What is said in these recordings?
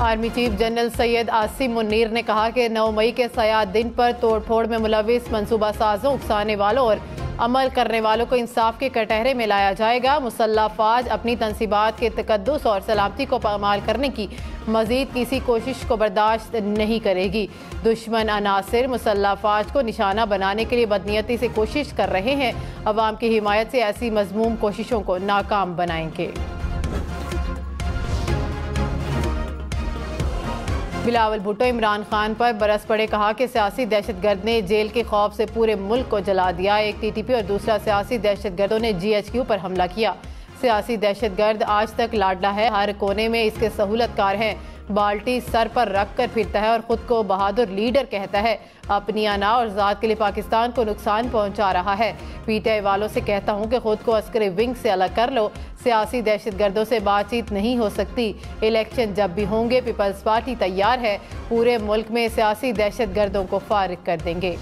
Army chief general Syed Asim Munir ने कहा कि 9 मई के सयाद दिन पर तोड़फोड़ में मुलविस मनसूबा साजों, उकसाने वालों और अमल करने वालों को इंसाफ के कटहरे में लाया जाएगा। मुसल्लह फ़ौज अपनी तनसीबात के तकद्दुस और सलामती को पामाल करने की मजीद किसी कोशिश को बर्दाश्त नहीं करेगी। दुश्मन अनासिर मुसल्लह फ़ौज को निशाना बनाने के लिए बदनीयती से कोशिश कर रहे हैं। अवाम की हिमायत से ऐसी मज़मूम कोशिशों को नाकाम बनाएंगे। बिलावल भुट्टो इमरान खान पर बरस पड़े, कहा कि सियासी दहशतगर्द ने जेल के खौफ से पूरे मुल्क को जला दिया। एक टीटीपी और दूसरा सियासी दहशतगर्दों ने GHQ पर हमला किया। सियासी दहशतगर्द आज तक लाडला है, हर कोने में इसके सहूलतकार हैं। बाल्टी सर पर रख कर फिरता है और ख़ुद को बहादुर लीडर कहता है। अपनी अना और ज़ात के लिए पाकिस्तान को नुकसान पहुंचा रहा है। PTI वालों से कहता हूं कि खुद को अस्करी विंग से अलग कर लो। सियासी दहशतगर्दों से बातचीत नहीं हो सकती। इलेक्शन जब भी होंगे पीपल्स पार्टी तैयार है, पूरे मुल्क में सियासी दहशतगर्दों को फारिग कर देंगे।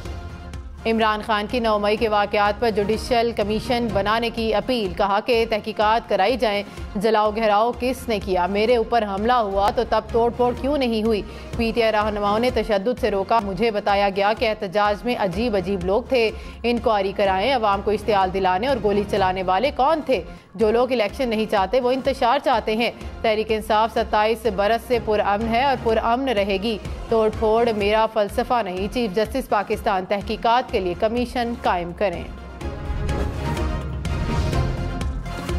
इमरान खान की 9 मई के वाक़यात पर जुडिशल कमीशन बनाने की अपील, कहा कि तहकीकात कराई जाएं। जलाओ घेराव किसने किया? मेरे ऊपर हमला हुआ तो तब तोड़ फोड़ क्यों नहीं हुई? PTI रहनुमाओं ने तशद्दुद से रोका। मुझे बताया गया कि एहतजाज में अजीब अजीब लोग थे। इंक्वायरी कराएं। अवाम को इश्तियाल दिलाने और गोली चलाने वाले कौन थे? जो लोग इलेक्शन नहीं चाहते वो इंतशार चाहते हैं। तहरीक इंसाफ 27 बरस से पुरअमन है और पुरअमन रहेगी। तोड़ फोड़ मेरा फलसफा नहीं। चीफ जस्टिस पाकिस्तान तहकीकात के लिए कमीशन कायम करें।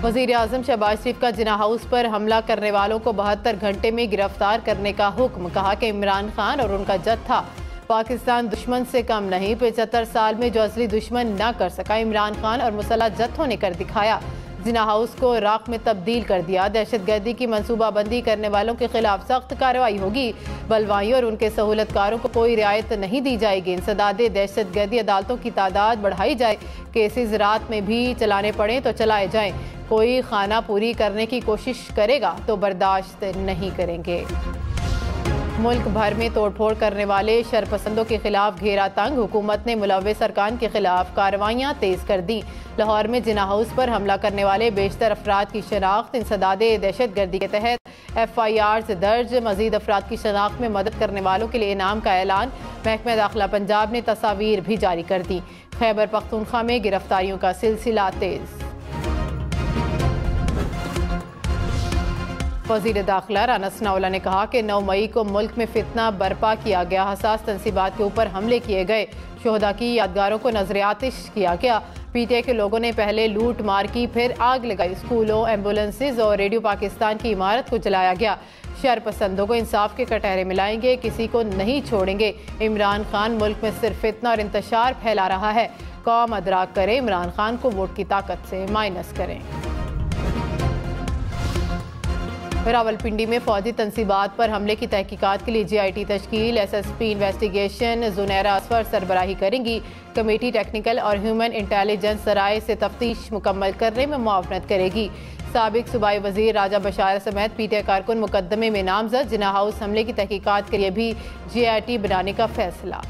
वज़ीर आज़म शहबाज शरीफ का जिना हाउस पर हमला करने वालों को 72 घंटे में गिरफ्तार करने का हुक्म, कहा कि इमरान खान और उनका जत्था पाकिस्तान दुश्मन से कम नहीं। 75 साल में जो असली दुश्मन न कर सका इमरान खान और मुसल्लह जत्थों ने कर दिखाया। जिना हाउस को राख में तब्दील कर दिया। दहशतगर्दी की मनसूबाबंदी करने वालों के खिलाफ सख्त कार्रवाई होगी। बलवाइयों और उनके सहूलतकारों को कोई रियायत नहीं दी जाएगी। इंसदादे दहशतगर्दी अदालतों की तादाद बढ़ाई जाए। केसेस रात में भी चलाने पड़े तो चलाए जाएं। कोई खाना पूरी करने की कोशिश करेगा तो बर्दाश्त नहीं करेंगे। मुल्क भर में तोड़फोड़ करने वाले शरपसंदों के खिलाफ घेरा तंग। हुकूमत ने मुलव्विस अरकान के खिलाफ कार्रवाइयाँ तेज कर दी। लाहौर में जिना हाउस पर हमला करने वाले बेशतर अफराद की शनाख्त। इंसदादे दहशतगर्दी के तहत FIRs दर्ज। मजीद अफराद की शनाख्त में मदद करने वालों के लिए इनाम का ऐलान। महकमा दाखिला पंजाब ने तस्वीर भी जारी कर दी। खैबर पख्तूनख्वा में गिरफ्तारियों का सिलसिला तेज। वज़ीर दाखिला राना सनाउल्लाह ने कहा कि 9 मई को मुल्क में फितना बर्पा किया गया। हसास तनसीबात के ऊपर हमले किए गए। शोहदा की यादगारों को नजर आतिश किया गया। PTI के लोगों ने पहले लूट मार की, फिर आग लगाई। स्कूलों, एम्बुलेंसेज और रेडियो पाकिस्तान की इमारत को जलाया गया। शरपसंदों को इंसाफ के कटहरे मिलाएंगे, किसी को नहीं छोड़ेंगे। इमरान खान मुल्क में सिर्फ फितना और इंतशार फैला रहा है। कौम अदराक करे, इमरान खान को वोट की ताकत से माइनस करें। रावलपिंडी में फौजी तनसीबात पर हमले की तहकीकात के लिए GIT तश्कील। SSP investigation Junaira Asfar सरबराही करेंगी। कमेटी टेक्निकल और ह्यूमन इंटेलिजेंस जराए से तफ्तीश मुकम्मल करने में मुआवनत करेगी। साबिक सूबाई वजीर राजा बशार समेत PTI कारकुन मुकदमे में नामजद। जिना हाउस हमले की तहकीकात के लिए भी GIT बनाने का फैसला।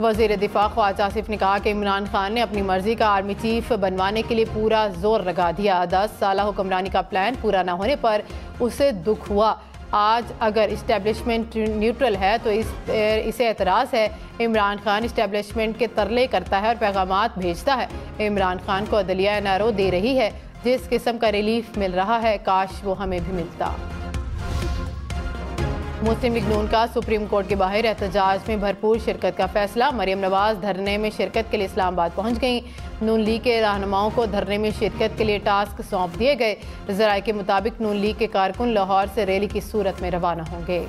वज़ीर दिफा ख्वाजा आसिफ ने कहा कि इमरान खान ने अपनी मर्जी का आर्मी चीफ बनवाने के लिए पूरा जोर लगा दिया। 10 साल हुक्मरानी का प्लान पूरा न होने पर उसे दुख हुआ। आज अगर इस्टेब्लिशमेंट न्यूट्रल है तो इसे एतराज़ है। इमरान खान इस्टेब्लिशमेंट के तरले करता है और पैगामात भेजता है। इमरान खान को अदलिया NRO दे रही है। जिस किस्म का रिलीफ मिल रहा है काश वो हमें भी मिलता। मुस्लिम लीग नून का सुप्रीम कोर्ट के बाहर एहतजाज में भरपूर शिरकत का फैसला। मरियम नवाज धरने में शिरकत के लिए इस्लामाबाद पहुंच गईं। नून लीग के रहनुमाओं को धरने में शिरकत के लिए टास्क सौंप दिए गए। ज़राए के मुताबिक नून लीग के कारकुन लाहौर से रैली की सूरत में रवाना होंगे।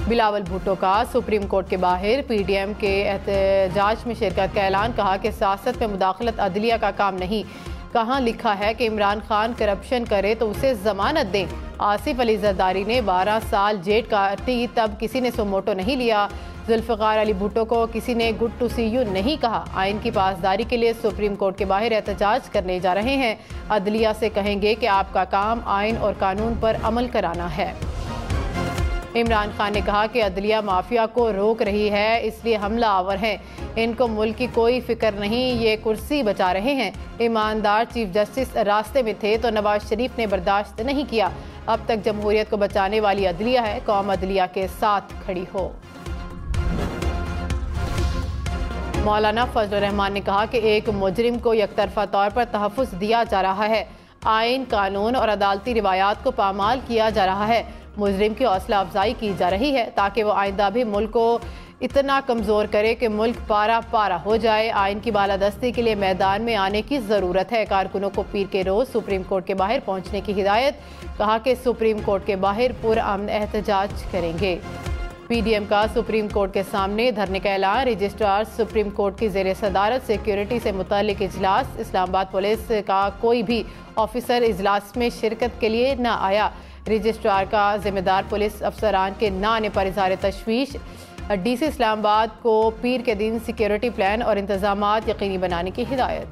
बिलावल भुट्टो का सुप्रीम कोर्ट के बाहर PDM के एहतजाज में शिरकत का ऐलान। कहा कि सियासत में मुदाखलत अदलिया का काम नहीं। कहाँ लिखा है कि इमरान खान करप्शन करे तो उसे जमानत दें। आसिफ अली जरदारी ने 12 साल जेल काटी, तब किसी ने सुमोटो नहीं लिया। जुल्फ़िकार अली भुट्टो को किसी ने गुड टू सी यू नहीं कहा। आइन की पासदारी के लिए सुप्रीम कोर्ट के बाहर एहतजाज करने जा रहे हैं। अदलिया से कहेंगे कि आपका काम आइन और कानून पर अमल कराना है। इमरान खान ने कहा कि अदलिया माफिया को रोक रही है, इसलिए हमला आवर हैं। इनको मुल्क की कोई फिक्र नहीं, ये कुर्सी बचा रहे हैं। ईमानदार चीफ जस्टिस रास्ते में थे तो नवाज शरीफ ने बर्दाश्त नहीं किया। अब तक जमहूरियत को बचाने वाली अदलिया है, कौम अदलिया के साथ खड़ी हो। मौलाना फजल रहमान ने कहा कि एक मुजरिम को यकतरफा तौर पर तहफ़्फ़ुज़ दिया जा रहा है। आइन, कानून और अदालती रिवायात को पामाल किया जा रहा है। मुजरिम की हौसला अफजाई की जा रही है ताकि वो आइंदा भी मुल्क को इतना कमज़ोर करे कि मुल्क पारा पारा हो जाए। आइन की बालादस्ती के लिए मैदान में आने की ज़रूरत है। कारकुनों को पीर के रोज़ सुप्रीम कोर्ट के बाहर पहुँचने की हिदायत। कहा कि सुप्रीम कोर्ट के बाहर पुरअमन एहतजाज करेंगे। पीडीएम का सुप्रीम कोर्ट के सामने धरने का ऐलान। रजिस्ट्रार सुप्रीम कोर्ट की ज़ेर सदारत सिक्योरिटी से मुतालिक इजलास। इस्लामाबाद पुलिस का कोई भी ऑफिसर इजलास में शिरकत के लिए न आया। रजिस्ट्रार का जिम्मेदार पुलिस अफसरान के न आने पर इज़हार तशवीश। डीसी इस्लामाबाद को पीर के दिन सिक्योरिटी प्लान और इंतजामात यकीनी बनाने की हिदायत।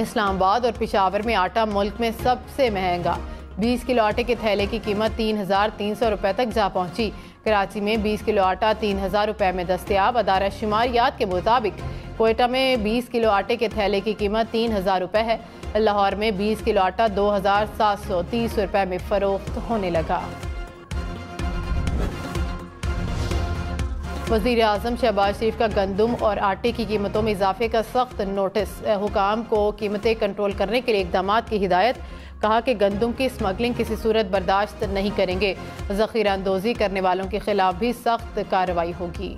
इस्लामाबाद और पेशावर में आटा मुल्क में सबसे महंगा। 20 किलो आटे के थैले की कीमत 3,300 रुपये तक जा पहुंची। कराची में 20 किलो आटा 3,000 रुपये में दस्तयाब। अदारा शुमारियात के मुताबिक कोयटा में 20 किलो आटे के थैले की कीमत 3,000 रुपये है। लाहौर में 20 किलो आटा 2,730 रुपये में फरोख्त होने लगा। वज़ीर आज़म शहबाज शरीफ का गंदम और आटे की कीमतों में इजाफे का सख्त नोटिस। हुकाम को कीमतें कंट्रोल करने के लिए इक़दाम की हिदायत। कहा कि गंदम की स्मगलिंग किसी सूरत बर्दाश्त नहीं करेंगे। ज़ख़ीरा अंदोज़ी करने वालों के खिलाफ भी सख्त कार्रवाई होगी।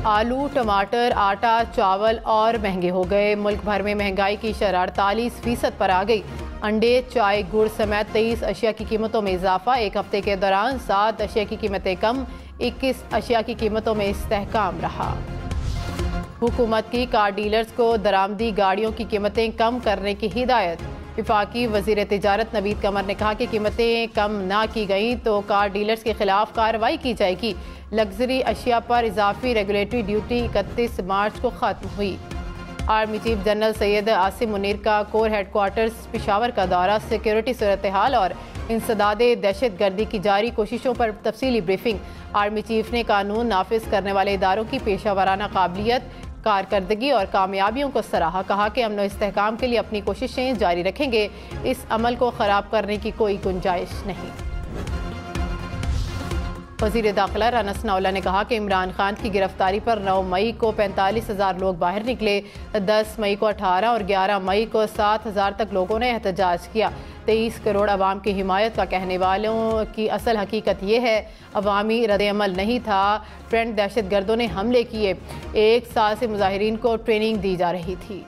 आलू, टमाटर, आटा, चावल और महंगे हो गए। मुल्क भर में महंगाई की शरह 48% पर आ गई। अंडे, चाय, गुड़ समेत 23 अशिया की कीमतों में इजाफा। एक हफ्ते के दौरान 7 अशिया की कीमतें कम, 21 अशिया की कीमतों में इस्तेहकाम रहा। हुकूमत की कार डीलर्स को दरामदी गाड़ियों की कीमतें कम करने की हिदायत। वफाकी वज़ीर तिजारत नवीद कमर ने कहा कि कीमतें कम ना की गई तो कार डीलर्स के खिलाफ कार्रवाई की जाएगी। लग्जरी अशिया पर इजाफी रेगुलेटरी ड्यूटी 31 मार्च को ख़त्म हुई। Army chief general Syed Asim Munir का कोर हेडक्वार्टर्स पेशावर का दौरा। सिक्योरिटी सूरत हाल और इंसदादे दहशत गर्दी की जारी कोशिशों पर तफसीली ब्रीफिंग। आर्मी चीफ ने कानून नाफिज करने वाले इदारों की पेशा वराना काबिलियत, कारकर्दगी और कामयाबियों को सराहा। कहा कि अमन व इस्तेहकाम के लिए अपनी कोशिशें जारी रखेंगे। इस अमल को ख़राब करने की कोई गुंजाइश नहीं। वज़ीर दाखिला राना सनाउल्लाह ने कहा कि इमरान खान की गिरफ्तारी पर 9 मई को 45,000 लोग बाहर निकले। 10 मई को 18 और 11 मई को 7,000 तक लोगों ने एहतजाज किया। 23 करोड़ अवाम की हिमायत का कहने वालों की असल हकीकत ये है, अवामी रद्द-ए-अमल नहीं था। फ्रेंड दहशत गर्दों ने हमले किए। 1 साल से मुजाहिरीन को ट्रेनिंग दी जा रही थी।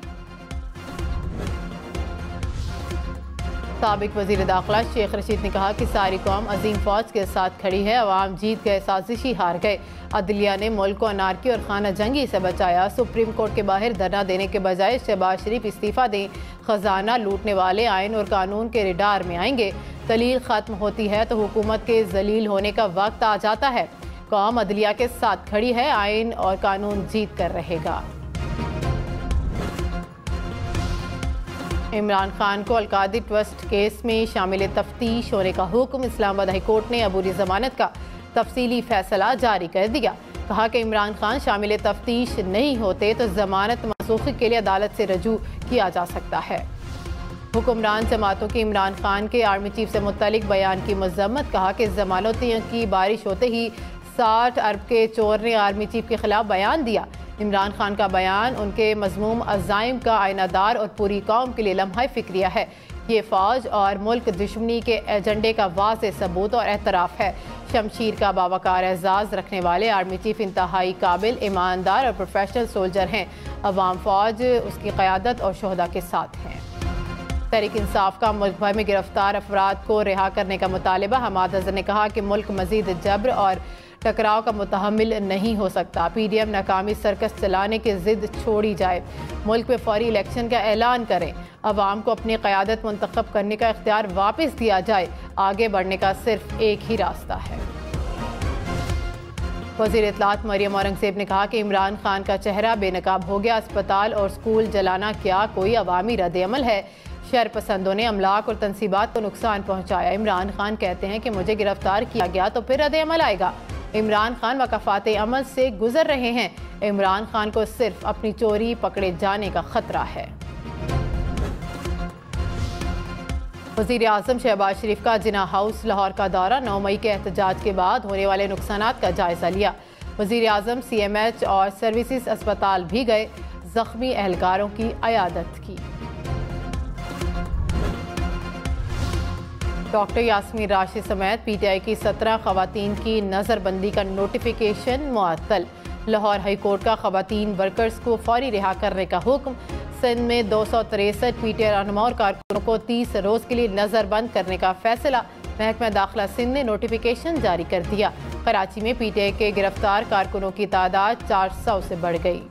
साबिक वज़ीर दाखिला शेख रशीद ने कहा कि सारी कौम अजीम फौज के साथ खड़ी है। अवाम जीत गए, साजिशी हार गए। अदलिया ने मुल्क को अनारकी और खाना जंगी से बचाया। सुप्रीम कोर्ट के बाहर धरना देने के बजाय शहबाज शरीफ इस्तीफा दें। खजाना लूटने वाले आइन और कानून के रिडार में आएंगे। दलील खत्म होती है तो हुकूमत के जलील होने का वक्त आ जाता है। कौम अदलिया के साथ खड़ी है। आइन और कानून जीत कर रहेगा। इमरान खान को अलकादी ट्रस्ट केस में शामिल तफ्तीश होने का हुक्म। इस्लामाबाद हाई कोर्ट ने अबूरी जमानत का तफसीली फैसला जारी कर दिया। कहा कि इमरान खान शामिल तफ्तीश नहीं होते तो जमानत मनसूखी के लिए अदालत से रजू किया जा सकता है। हुक्मरान जमातों के इमरान खान के आर्मी चीफ से मुतल्लिक बयान की मजम्मत। कहा कि जमानतियों की बारिश होते ही 60 अरब के चोर ने आर्मी चीफ के खिलाफ बयान दिया। इमरान खान का बयान उनके मजमूम अज़ाइम का आयनादार और पूरी कौम के लिए लम्हा फिक्रिया है। ये फ़ौज और मुल्क दुश्मनी के एजेंडे का वाज़ेह सबूत और एतराफ़ है। शमशीर का बावकार एजाज़ रखने वाले आर्मी चीफ इंतहाई काबिल, ईमानदार और प्रोफेशनल सोल्जर हैं। अवाम फ़ौज उसकी क़यादत और शोहदा के साथ हैं। तहरीक इंसाफ का मुल्क भर में गिरफ्तार अफराद को रिहा करने का मुतालबा। हमाद अज़हर ने कहा कि मुल्क मज़ीद जब्र और टकराव का मुतहम्मिल नहीं हो सकता। पीडीएम नाकामी सर्कस चलाने की जिद छोड़ी जाए। मुल्क में फौरी इलेक्शन का ऐलान करें। अवाम को अपनी क़यादत मुंतखब करने का इख्तियार वापस दिया जाए। आगे बढ़ने का सिर्फ एक ही रास्ता है। वज़ीर इत्तलात मरियम औरंगज़ेब ने कहा कि इमरान खान का चेहरा बेनकाब हो गया। अस्पताल और स्कूल जलाना क्या कोई अवामी रद्द-ए-अमल है? शरपसंदों ने अमलाक और तनसीबात को नुकसान पहुँचाया। इमरान खान कहते हैं कि मुझे गिरफ्तार किया गया तो फिर रद्द अमल आएगा। इमरान खान वक़ाफ़ात अमल से गुजर रहे हैं। इमरान खान को सिर्फ अपनी चोरी पकड़े जाने का खतरा है। वज़ीर आज़म शहबाज शरीफ का जिना हाउस लाहौर का दौरा 9 मई के एहतजाज के बाद होने वाले नुकसानात का जायजा लिया। वज़ीर आज़म CMH और सर्विसेज अस्पताल भी गए, जख्मी एहलकारों की अयादत की। डॉक्टर यास्मीन राशिद समेत PTI की 17 खवातीन की नज़रबंदी का नोटिफिकेशन मुअत्तल। लाहौर हाई कोर्ट का खवातीन वर्कर्स को फौरी रिहा करने का हुक्म। सिंध में 263 PTI रहनुमा और कारकुनों को 30 रोज़ के लिए नज़रबंद करने का फैसला। महकमा दाखिला सिंध ने नोटिफिकेशन जारी कर दिया। कराची में PTI के गिरफ्तार कारकुनों की तादाद 400 से बढ़ गई।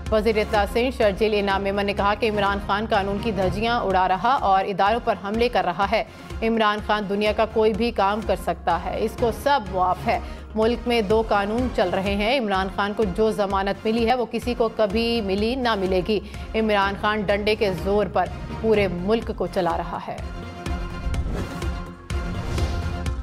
वज़ीर इत्तला सिंध शर्जील इनाम मेमन ने कहा कि इमरान खान कानून की धज्जियां उड़ा रहा और इदारों पर हमले कर रहा है। इमरान खान दुनिया का कोई भी काम कर सकता है, इसको सब मुआफ है। मुल्क में 2 कानून चल रहे हैं। इमरान खान को जो जमानत मिली है वो किसी को कभी मिली ना मिलेगी। इमरान खान डंडे के जोर पर पूरे मुल्क को चला रहा है।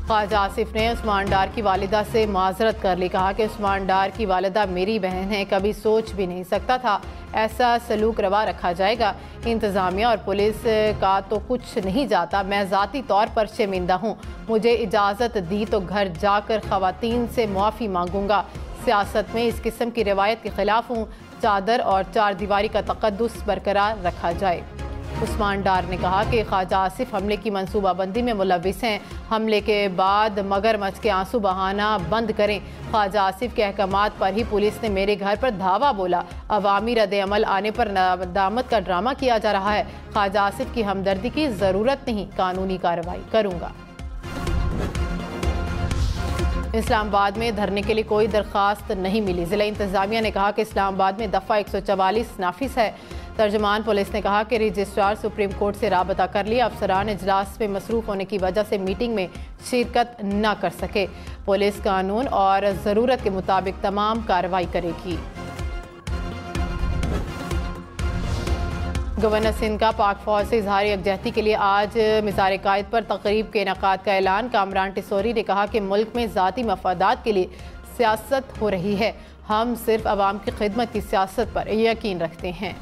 ख्वाजा आसिफ ने उस्मान डार की वालिदा से माजरत कर ली। कहा कि उस्मान डार की वालिदा मेरी बहन है, कभी सोच भी नहीं सकता था ऐसा सलूक रवा रखा जाएगा। इंतज़ामिया और पुलिस का तो कुछ नहीं जाता। मैं ज़ाती तौर पर शर्मिंदा हूँ। मुझे इजाज़त दी तो घर जाकर ख़वातीन से मुआफ़ी मांगूंगा। सियासत में इस किस्म की रिवायत के ख़िलाफ़ हूँ। चादर और चार दीवारी का तक़द्दुस बरकरार रखा जाए। उस्मान डार ने कहा कि ख्वाजा आसिफ हमले की मनसूबाबंदी में मुलविस हैं। हमले के बाद मगरमच्छ के आंसू बहाना बंद करें। ख्वाजा आसिफ के अहकामात पर ही पुलिस ने मेरे घर पर धावा बोला। अवामी रद्द अमल आने पर नदामत का ड्रामा किया जा रहा है। ख्वाजा आसिफ की हमदर्दी की ज़रूरत नहीं, कानूनी कार्रवाई करूँगा। इस्लामाबाद में धरने के लिए कोई दरख्वास्त नहीं मिली। ज़िला इंतज़ामिया ने कहा कि इस्लामाबाद में दफ़ा 144 नाफिस है। तर्जमान पुलिस ने कहा कि रजिस्ट्रार सुप्रीम कोर्ट से राबता कर लिया। अफसरान इजलास में मसरूफ़ होने की वजह से मीटिंग में शिरकत न कर सके। पुलिस कानून और ज़रूरत के मुताबिक तमाम कार्रवाई करेगी। गवर्नर सिंध का पाक फौज से इजहार यकजहती के लिए आज मिज़ार कायद पर तकरीब के इनेकाद का ऐलान। कामरान टिसोरी ने कहा कि मुल्क में ज़ाती मफादात के लिए सियासत हो रही है। हम सिर्फ अवाम की खिदमत की सियासत पर यकीन रखते हैं।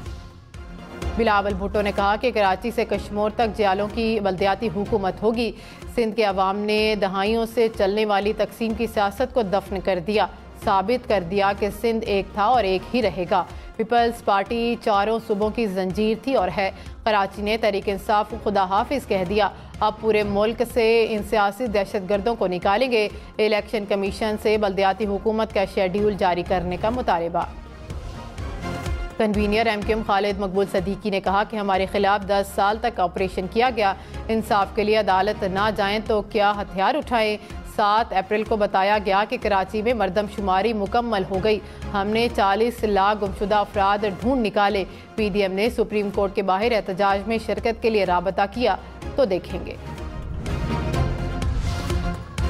बिलावल भुट्टो ने कहा कि कराची से कश्मीर तक जियालों की बल्दियाती हुकूमत होगी। सिंध के अवाम ने दहाइयों से चलने वाली तकसीम की सियासत को दफन कर दिया। साबित कर दिया कि सिंध एक था और एक ही रहेगा। पीपल्स पार्टी चारों सूबों की जंजीर थी और है। कराची ने तहरीक इंसाफ को खुदा हाफिज कह दिया। अब पूरे मुल्क से इन सियासी दहशतगर्दों को निकालेंगे। इलेक्शन कमीशन से बल्दियाती हुकूमत का शेड्यूल जारी करने का मुतालबा। कन्वीनियर MKM खालिद मकबूल सदीकी ने कहा कि हमारे खिलाफ 10 साल तक ऑपरेशन किया गया। इंसाफ के लिए अदालत ना जाएं तो क्या हथियार उठाएं। 7 अप्रैल को बताया गया कि कराची में मरदमशुमारी मुकम्मल हो गई। हमने 40 लाख गुमशुदा अफराद ढूंढ निकाले। PDM ने सुप्रीम कोर्ट के बाहर एहतजाज में शिरकत के लिए राबता किया तो देखेंगे।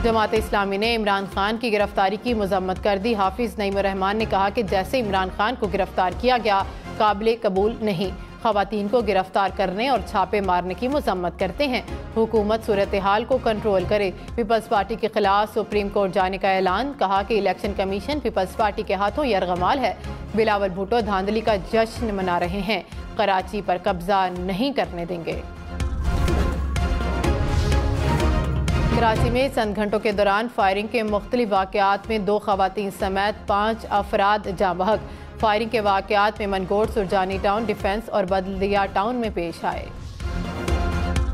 जमात इस्लामी ने इमरान खान की गिरफ्तारी की मजम्मत कर दी। हाफिज नईम रहमान ने कहा कि जैसे इमरान खान को गिरफ्तार किया गया काबिल कबूल नहीं। खवातीन को गिरफ्तार करने और छापे मारने की मजम्मत करते हैं। हुकूमत सूरत हाल को कंट्रोल करे। पीपल्स पार्टी के खिलाफ सुप्रीम कोर्ट जाने का ऐलान। कहा कि इलेक्शन कमीशन पीपल्स पार्टी के हाथों यरगमाल है। बिलावल भुट्टो धांधली का जश्न मना रहे हैं। कराची पर कब्जा नहीं करने देंगे। कराची में चंद घंटों के दौरान फायरिंग के मुख्तलिफ वाक़यात में 2 खवातीन समेत 5 अफराद जाँ बहक। फायरिंग के वाक़यात में मनगोट, सुरजानी टाउन, डिफेंस और बदलिया टाउन में पेश आए।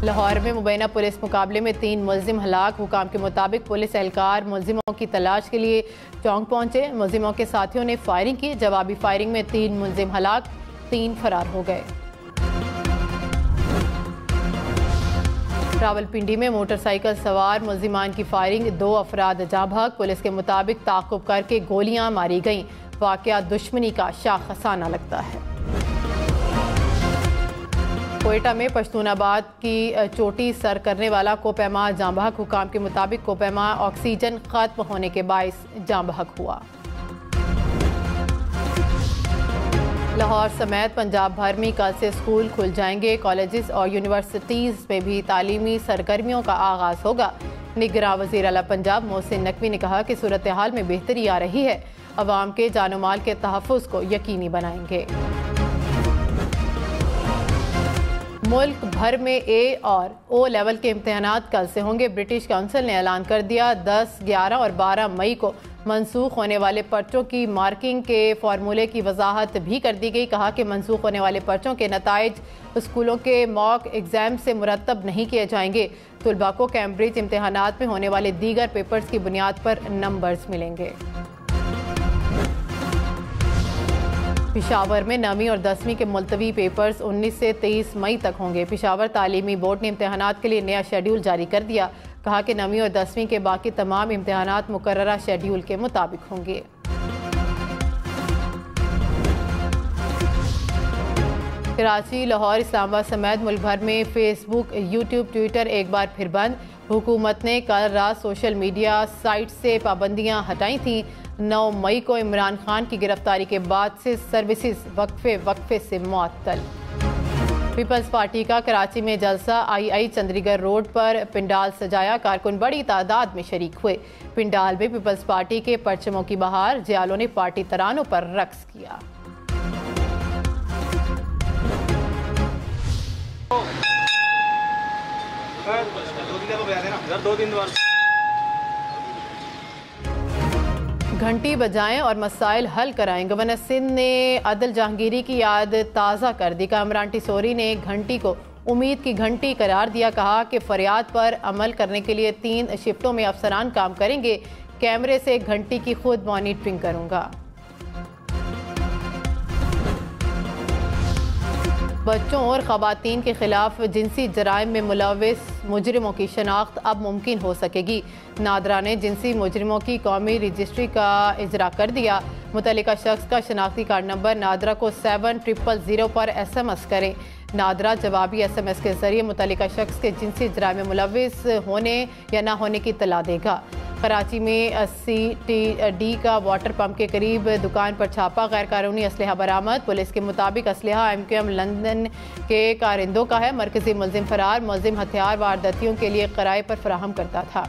लाहौर में मुबैना पुलिस मुकाबले में 3 मुलजिम हलाक। हुकाम के मुताबिक पुलिस एहलकार मुलजिमों की तलाश के लिए चौंक पहुंचे। मुलजिमों के साथियों ने फायरिंग की। जवाबी फायरिंग में 3 मुलजिम हलाक, 3 फरार हो गए। रावलपिंडी में मोटरसाइकिल सवार मुलजिमान की फायरिंग, 2 अफराद जाँ बहक। पुलिस के मुताबिक ताक़ुब करके गोलियां मारी गईं। वाक़या दुश्मनी का शाखसाना लगता है। कोयटा में पश्तूनाबाद की चोटी सर करने वाला कोपैमा जाँ बहक। हुकाम के मुताबिक कोपैमा ऑक्सीजन खत्म होने के बायस जाँ बहक हुआ। लाहौर समेत पंजाब भर में कल से स्कूल खुल जाएंगे। कॉलेजेस और यूनिवर्सिटीज़ में भी तालीमी सरगर्मियों का आगाज़ होगा। निगरां वज़ीर आला पंजाब मोहसिन नकवी ने कहा कि सूरत हाल में बेहतरी आ रही है, अवाम के जानो माल के तहफ़्फ़ुज़ को यकीनी बनाएंगे। मुल्क भर में ए और ओ लेवल के इम्तहानात कल से होंगे। ब्रिटिश काउंसिल ने ऐलान कर दिया 10, 11 और 12 मई को मनसूख होने वाले पर्चों की मार्किंग के फार्मूले की वजाहत भी कर दी गई। कहा कि मनसूख होने वाले पर्चों के नताइज स्कूलों के मॉक एग्जाम से मुरतब नहीं किए जाएंगे। तुलबा को कैम्ब्रिज इम्तहानात में होने वाले दीगर पेपर्स की बुनियाद पर नंबर्स मिलेंगे। पिशावर में 9वीं और 10वीं के मुलतवी पेपर्स 19 से 23 मई तक होंगे। पिशावर तालीमी बोर्ड ने इम्तहानात के लिए नया शेड्यूल जारी कर दिया। कहा कि 9वीं और 10वीं के बाकी तमाम इम्तहानात मुकर्ररा शेड्यूल के मुताबिक होंगे। कराची, लाहौर, इस्लामाबाद समेत मुल्क भर में फेसबुक, यूट्यूब, ट्विटर एक बार फिर बंद। हुकूमत ने कल रात सोशल मीडिया साइट से पाबंदियां हटाई थीं। 9 मई को इमरान खान की गिरफ्तारी के बाद से सर्विसेज वक्फे से मुअत्तल। पीपल्स पार्टी का कराची में जलसा। आई चंद्रीगढ़ रोड पर पिंडाल सजाया। कारकुन बड़ी तादाद में शरीक हुए। पिंडाल में पीपल्स पार्टी के परचमों की बहार। जियालों ने पार्टी तरानों पर रक्स किया। घंटी बजाएं और मसाइल हल कराएं। गवर्नर सिंध ने अदल जहांगीरी की याद ताज़ा कर दी। कामरान टिसोरी ने घंटी को उम्मीद की घंटी करार दिया। कहा कि फरियाद पर अमल करने के लिए 3 शिफ्टों में अफसरान काम करेंगे। कैमरे से घंटी की खुद मॉनिटरिंग करूंगा। बच्चों और ख़वातीन के खिलाफ जिनसी जराइम में मुलव्विस मुजरिमों की शनाख्त अब मुमकिन हो सकेगी। नादरा ने जिनसी मुजरिमों की कौमी रजिस्ट्री का इजरा कर दिया। मुतल्लिका शख्स का शनाख्ती कार्ड नंबर नादरा को 7000 पर SMS करें। नादरा जवाबी SMS के जरिए मुतल्लिका शख्स के जिनसी जराइम में मुलव्विस होने या ना होने की इत्तला देगा। कराची में 80D का वाटर पंप के करीब दुकान पर छापा। गैर कानूनी असलहा बरामद। पुलिस के मुताबिक असलहा MQM लंदन के कारिंदों का है। मरकजी मुलजिम फरार। मुलजिम हथियार वारदातियों के लिए किराए पर फराहम करता था।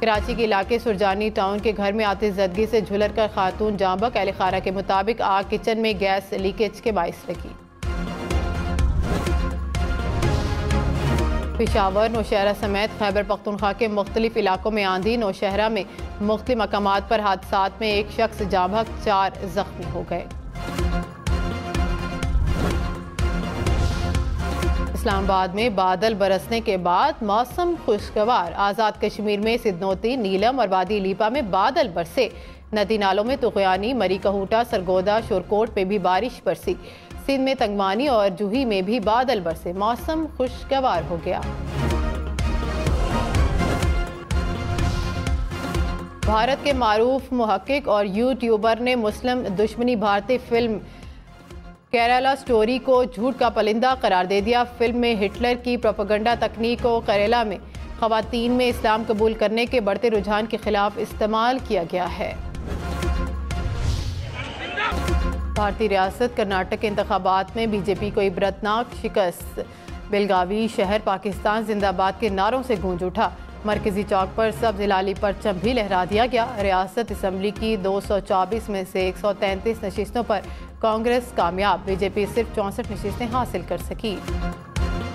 कराची के इलाके सुरजानी टाउन के घर में आतिशज़दगी से झुलर कर खातून जाँ बहक। अहले खाना के मुताबिक आग किचन में गैस लीकेज के बाइस लगी। पिशावर, नौशहरा समेत खैबर पख्तूनख्वा के मुख्तलिफ इलाकों में आंधी। नौशहरा में मुख्तलिफ मकामात पर हादसात में एक शख्स जाँ बहक, 4 जख्मी हो गए। इस्लामाबाद में बादल बरसने के बाद मौसम खुशगवार। आज़ाद कश्मीर में सिद्धनोती, नीलम और वादी लीपा में बादल बरसे। नदी नालों में तुगयानी, मरी कहूटा, सरगोदा, शोरकोट पे भी बारिश बरसी। सिंध में तंगमानी और जूही में भी बादल बरसे। मौसम खुशगवार हो गया। भारत के मारूफ मुहक्किक और यूट्यूबर ने मुस्लिम दुश्मनी भारतीय फिल्म केरला स्टोरी को झूठ का परिंदा करार दे दिया। फिल्म में हिटलर की प्रोपेगेंडा तकनीक को केरला में खवातीन में इस्लाम कबूल करने के बढ़ते रुझान के खिलाफ इस्तेमाल किया गया है। भारतीय रियासत कर्नाटक के इंतखाबात में बीजेपी को इबरतनाक शिकस्त। बेलगावी शहर पाकिस्तान जिंदाबाद के नारों से गूंज उठा। मरकजी चौक पर सब्ज हिलाली परचम भी लहरा दिया गया। रियासत असम्बली की 224 में से 133 नशिस्तों पर कांग्रेस कामयाब। बीजेपी सिर्फ 64 नशिस्तें हासिल कर सकी।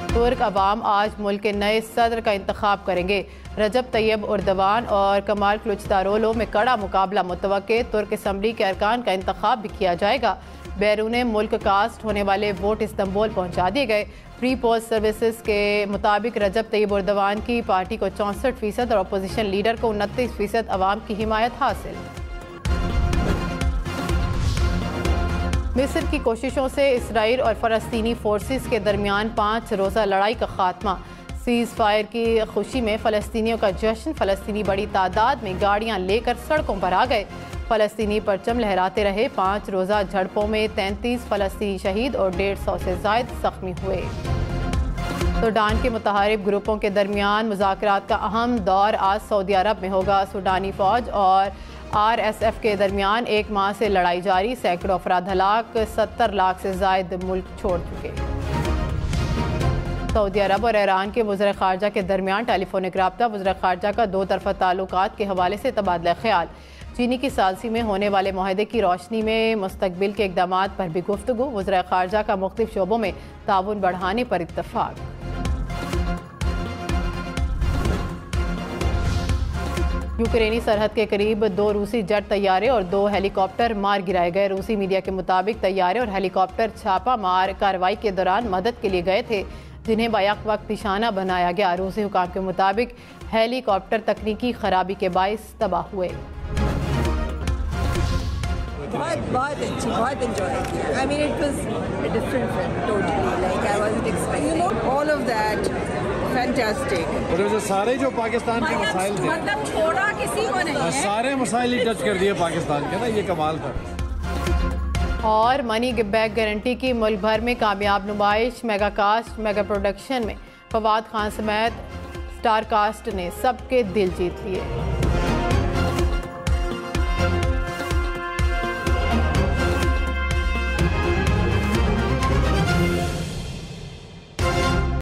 तुर्क अवाम आज मुल्क के नए सदर का इंतखाब करेंगे। रजब तैयब उर्दवान और कमाल क्लुचदारोलो में कड़ा मुकाबला मुतवक्के। तुर्क असम्बली के अरकान का इंतखाब भी किया जाएगा। बैरून मुल्क कास्ट होने वाले वोट इस्तांबुल पहुंचा दिए गए। प्री पोल सर्विसेज के मुताबिक रजब तैयब उर्दवान की पार्टी को 64% और अपोजिशन लीडर को 29% अवाम की हिमायत हासिल। मिस्र की कोशिशों से इसराइल और फ़लस्तीनी फोर्सेस के दरमियान 5 रोज़ा लड़ाई का खात्मा। सीज़ फायर की खुशी में फ़लस्तीनियों का जश्न। फ़लस्तीनी बड़ी तादाद में गाड़ियां लेकर सड़कों पर आ गए। फ़लस्तीनी परचम लहराते रहे। 5 रोज़ा झड़पों में 33 फ़लस्तीनी शहीद और 150 से ज़ायद ज़ख्मी हुए। सूडान के मुतहारिब ग्रुपों के दरमियान मुज़ाकरात का अहम दौर आज सऊदी अरब में होगा। सूडानी फ़ौज और RSF के दरमियान 1 माह से लड़ाई जारी, सैकड़ों अफराद हलाक, 70 लाख से जायद मुल्क छोड़ चुके। सऊदी अरब और ईरान के वज़ीर ख़ारजा के दरमियान टेलीफोनिक राब्ता, वज़ीर ख़ारजा का दो तरफ़ा ताल्लुकात के हवाले से तबादला ख्याल। चीनी की सालसी में होने वाले मुआहदे की रोशनी में मुस्तकबिल के इक़दामात पर भी गुफ्तगू, वज़ीर ख़ारजा का मुख्तलिफ शोबों में ताउन बढ़ाने पर इत्तफ़ाक़। यूक्रेनी सरहद के करीब 2 रूसी जेट तैयारे और 2 हेलीकॉप्टर मार गिराए गए। रूसी मीडिया के मुताबिक तैयारे और हेलीकॉप्टर छापा मार कार्रवाई के दौरान मदद के लिए गए थे, जिन्हें बैक वक्त निशाना बनाया गया। रूसी हुकाम के मुताबिक हेलीकॉप्टर तकनीकी खराबी के बाइस तबाह हुए। बहुत अच्छी, बहुत एंजॉय किया। I mean, it was a different film totally. Like I wasn't expecting. You know, all of that, fantastic. और जो सारे जो पाकिस्तान के मसाइल थे, मतलब छोड़ा किसी को नहीं है। सारे मसाइल ही टच कर दिए पाकिस्तान के ना, ये कमाल था। और मनी बैक गारंटी की मुल्क भर में कामयाब नुमाइश, मेगा कास्ट मेगा प्रोडक्शन में फवाद खान समेत स्टार कास्ट ने सबके दिल जीत लिए।